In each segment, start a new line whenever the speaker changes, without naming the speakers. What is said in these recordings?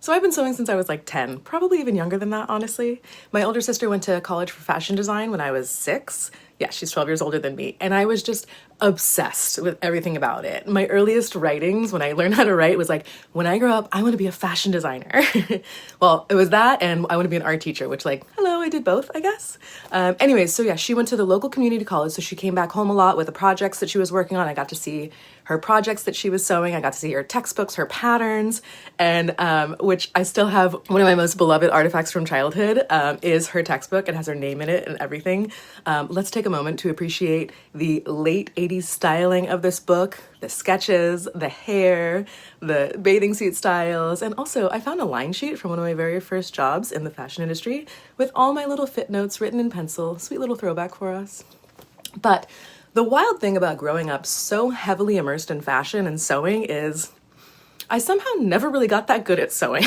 So I've been sewing since I was like 10, probably even younger than that, honestly. My older sister went to college for fashion design when I was 6. Yeah, she's 12 years older than me. And I was just obsessed with everything about it. My earliest writings when I learned how to write was like, when I grow up, I want to be a fashion designer. Well, it was that and I want to be an art teacher, which like, hello, I did both, I guess. Anyways, so yeah, she went to the local community college. So she came back home a lot with the projects that she was working on. I got to see her projects that she was sewing. I got to see her textbooks, her patterns, and which I still have. One of my most beloved artifacts from childhood is her textbook. It has her name in it and everything. Let's take a moment to appreciate the late 80s styling of this book, the sketches, the hair, the bathing suit styles, and also I found a line sheet from one of my very first jobs in the fashion industry with all my little fit notes written in pencil. Sweet little throwback for us. But the wild thing about growing up so heavily immersed in fashion and sewing is I somehow never really got that good at sewing.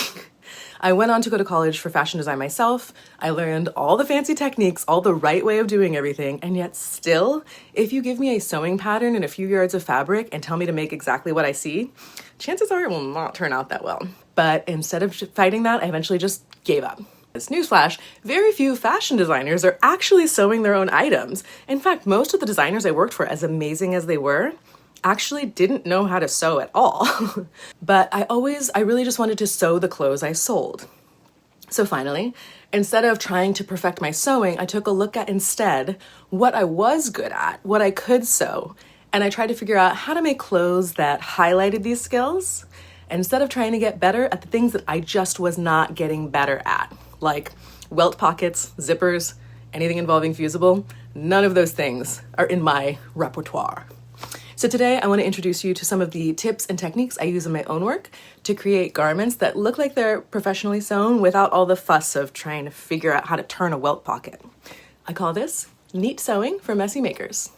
I went on to go to college for fashion design myself. I learned all the fancy techniques, all the right way of doing everything, and yet still, if you give me a sewing pattern and a few yards of fabric and tell me to make exactly what I see, chances are it will not turn out that well. But instead of fighting that, I eventually just gave up. This newsflash, very few fashion designers are actually sewing their own items. In fact, most of the designers I worked for, as amazing as they were, actually didn't know how to sew at all. But I really just wanted to sew the clothes I sold. So finally, instead of trying to perfect my sewing, I took a look at instead what I was good at, what I could sew, and I tried to figure out how to make clothes that highlighted these skills instead of trying to get better at the things that I just was not getting better at, like welt pockets, zippers, anything involving fusible. None of those things are in my repertoire. So today I want to introduce you to some of the tips and techniques I use in my own work to create garments that look like they're professionally sewn without all the fuss of trying to figure out how to turn a welt pocket. I call this neat sewing for messy makers.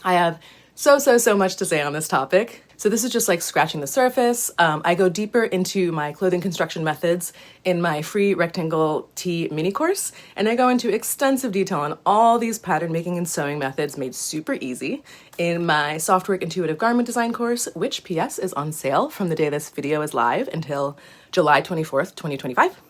I have so much to say on this topic. So this is just like scratching the surface. I go deeper into my clothing construction methods in my free rectangle tee mini course, and I go into extensive detail on all these pattern making and sewing methods made super easy in my Softwork Intuitive Garment Design course, which PS is on sale from the day this video is live until July 24th, 2025.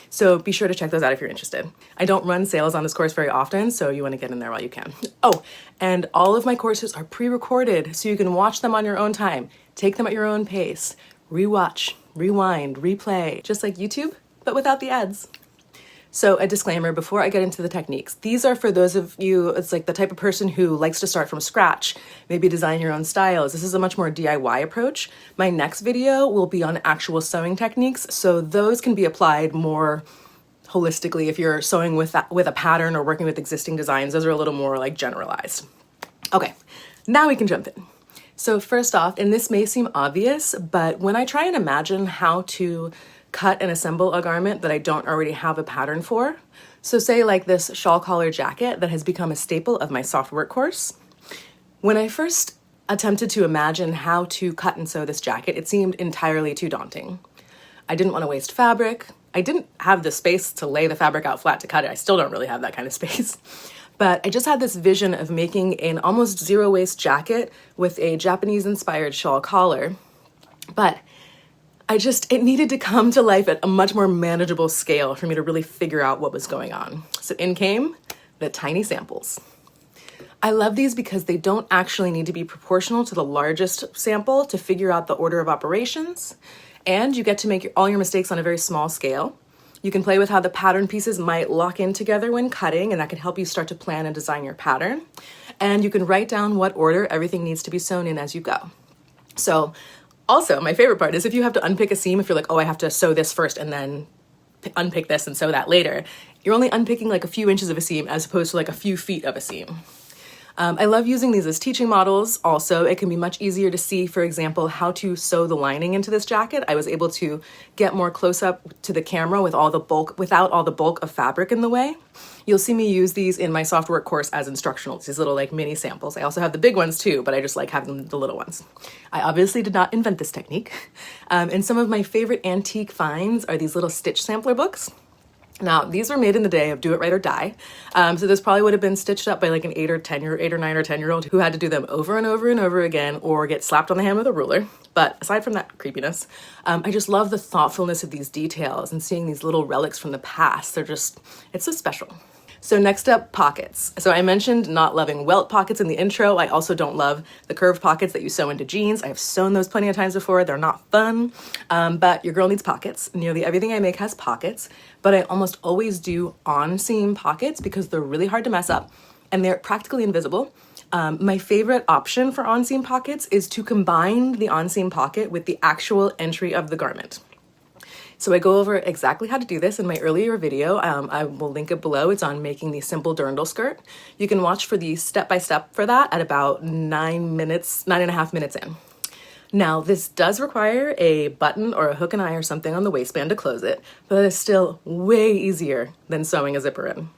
So be sure to check those out if you're interested. I don't run sales on this course very often, so you want to get in there while you can. Oh, and all of my courses are pre-recorded, so you can watch them on your own time, take them at your own pace, rewatch, rewind, replay, just like YouTube, but without the ads. So a disclaimer before I get into the techniques. These are for those of you, it's like the type of person who likes to start from scratch, maybe design your own styles. This is a much more DIY approach. My next video will be on actual sewing techniques, so those can be applied more holistically if you're sewing with a pattern or working with existing designs. Those are a little more like generalized. Okay, now we can jump in. So first off, and this may seem obvious, but when I try and imagine how to cut and assemble a garment that I don't already have a pattern for, so say like this shawl collar jacket that has become a staple of my soft work course, when I first attempted to imagine how to cut and sew this jacket, it seemed entirely too daunting. I didn't want to waste fabric. I didn't have the space to lay the fabric out flat to cut it. I still don't really have that kind of space. But I just had this vision of making an almost zero waste jacket with a Japanese inspired shawl collar. But it needed to come to life at a much more manageable scale for me to really figure out what was going on. So in came the tiny samples. I love these because they don't actually need to be proportional to the largest sample to figure out the order of operations. And you get to make all your mistakes on a very small scale. You can play with how the pattern pieces might lock in together when cutting, and that can help you start to plan and design your pattern. And you can write down what order everything needs to be sewn in as you go. So also, my favorite part is if you have to unpick a seam, if you're like, oh, I have to sew this first and then unpick this and sew that later, you're only unpicking like a few inches of a seam as opposed to like a few feet of a seam. I love using these as teaching models. Also, it can be much easier to see, for example, how to sew the lining into this jacket. I was able to get more close up to the camera without all the bulk of fabric in the way. You'll see me use these in my soft work course as instructionals, these little like mini samples. I also have the big ones too, but I just like having the little ones. I obviously did not invent this technique. And some of my favorite antique finds are these little stitch sampler books. Now, these were made in the day of do it right or die. So this probably would have been stitched up by like an 8 or 9 or 10-year-old who had to do them over and over and over again or get slapped on the hand with a ruler. But aside from that creepiness, I just love the thoughtfulness of these details and seeing these little relics from the past. It's so special. So next up, pockets. So I mentioned not loving welt pockets in the intro. I also don't love the curved pockets that you sew into jeans. I've sewn those plenty of times before. They're not fun, but your girl needs pockets. Nearly everything I make has pockets, but I almost always do on-seam pockets because they're really hard to mess up and they're practically invisible. My favorite option for on-seam pockets is to combine the on-seam pocket with the actual entry of the garment. So I go over exactly how to do this in my earlier video. I will link it below. It's on making the simple dirndl skirt. You can watch for the step-by-step for that at about 9.5 minutes in. Now, this does require a button or a hook and eye or something on the waistband to close it, but it's still way easier than sewing a zipper in.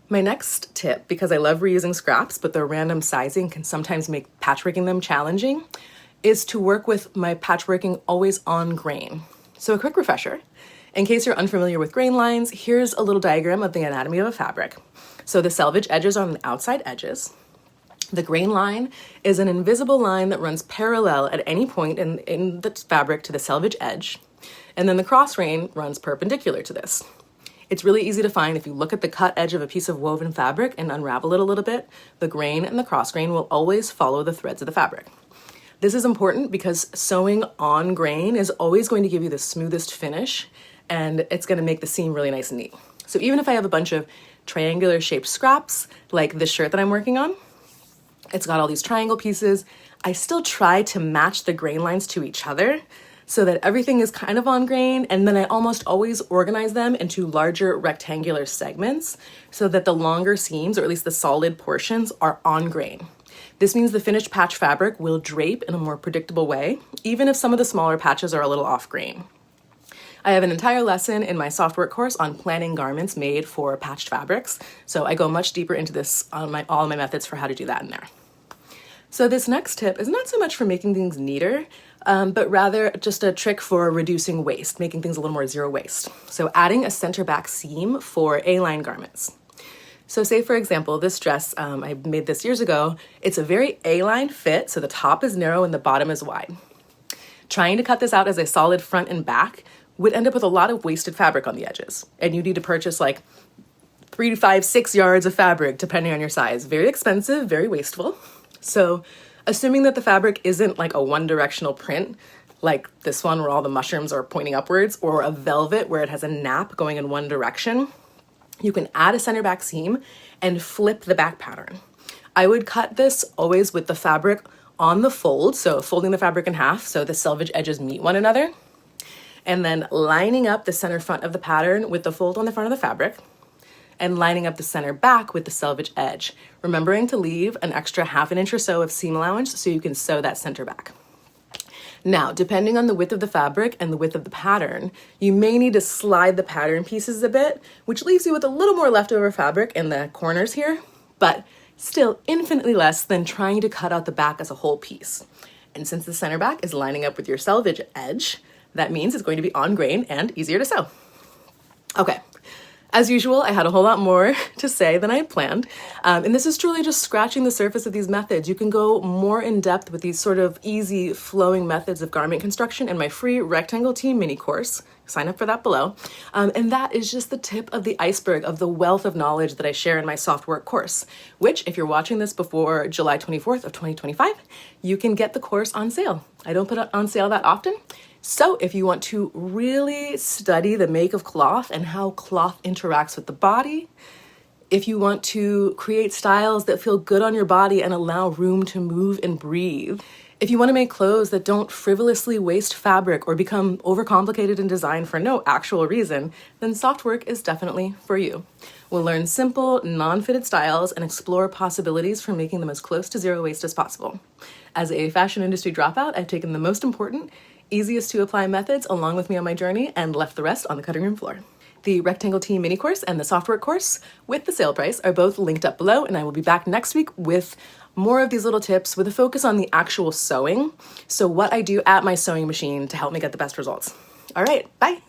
My next tip, because I love reusing scraps, but their random sizing can sometimes make patchworking them challenging, is to work with my patchworking always on grain. So a quick refresher, in case you're unfamiliar with grain lines, here's a little diagram of the anatomy of a fabric. So the selvage edges are on the outside edges. The grain line is an invisible line that runs parallel at any point in the fabric to the selvage edge. And then the cross grain runs perpendicular to this. It's really easy to find if you look at the cut edge of a piece of woven fabric and unravel it a little bit, the grain and the cross grain will always follow the threads of the fabric. This is important because sewing on grain is always going to give you the smoothest finish and it's going to make the seam really nice and neat. So even if I have a bunch of triangular shaped scraps, like this shirt that I'm working on, it's got all these triangle pieces, I still try to match the grain lines to each other so that everything is kind of on grain, and then I almost always organize them into larger rectangular segments so that the longer seams, or at least the solid portions, are on grain. This means the finished patch fabric will drape in a more predictable way, even if some of the smaller patches are a little off grain. I have an entire lesson in my software course on planning garments made for patched fabrics, so I go much deeper into this on all my methods for how to do that in there. So this next tip is not so much for making things neater, but rather just a trick for reducing waste, making things a little more zero waste. So adding a center back seam for A-line garments. So say, for example, this dress, I made this years ago. It's a very A-line fit, so the top is narrow and the bottom is wide. Trying to cut this out as a solid front and back would end up with a lot of wasted fabric on the edges. And you need to purchase like 3 to 5, 6 yards of fabric, depending on your size. Very expensive, very wasteful. So assuming that the fabric isn't like a one-directional print, like this one where all the mushrooms are pointing upwards, or a velvet where it has a nap going in one direction, you can add a center back seam and flip the back pattern. I would cut this always with the fabric on the fold, so folding the fabric in half so the selvage edges meet one another, and then lining up the center front of the pattern with the fold on the front of the fabric, and lining up the center back with the selvage edge, remembering to leave an extra 1/2 inch or so of seam allowance so you can sew that center back. Now, depending on the width of the fabric and the width of the pattern, you may need to slide the pattern pieces a bit, which leaves you with a little more leftover fabric in the corners here, but still infinitely less than trying to cut out the back as a whole piece. And since the center back is lining up with your selvage edge, that means it's going to be on grain and easier to sew. Okay. As usual, I had a whole lot more to say than I had planned, and this is truly just scratching the surface of these methods. You can go more in depth with these sort of easy flowing methods of garment construction in my free Rectangle Team mini course. Sign up for that below. And that is just the tip of the iceberg of the wealth of knowledge that I share in my soft work course, which if you're watching this before July 24th of 2025, you can get the course on sale. I don't put it on sale that often. So if you want to really study the make of cloth and how cloth interacts with the body, if you want to create styles that feel good on your body and allow room to move and breathe, if you want to make clothes that don't frivolously waste fabric or become overcomplicated in design for no actual reason, then soft work is definitely for you. We'll learn simple, non-fitted styles and explore possibilities for making them as close to zero waste as possible. As a fashion industry dropout, I've taken the most important, easiest to apply methods along with me on my journey and left the rest on the cutting room floor. The Rectangle Team mini course and the soft work course with the sale price are both linked up below, and I will be back next week with more of these little tips with a focus on the actual sewing. So what I do at my sewing machine to help me get the best results. All right, bye.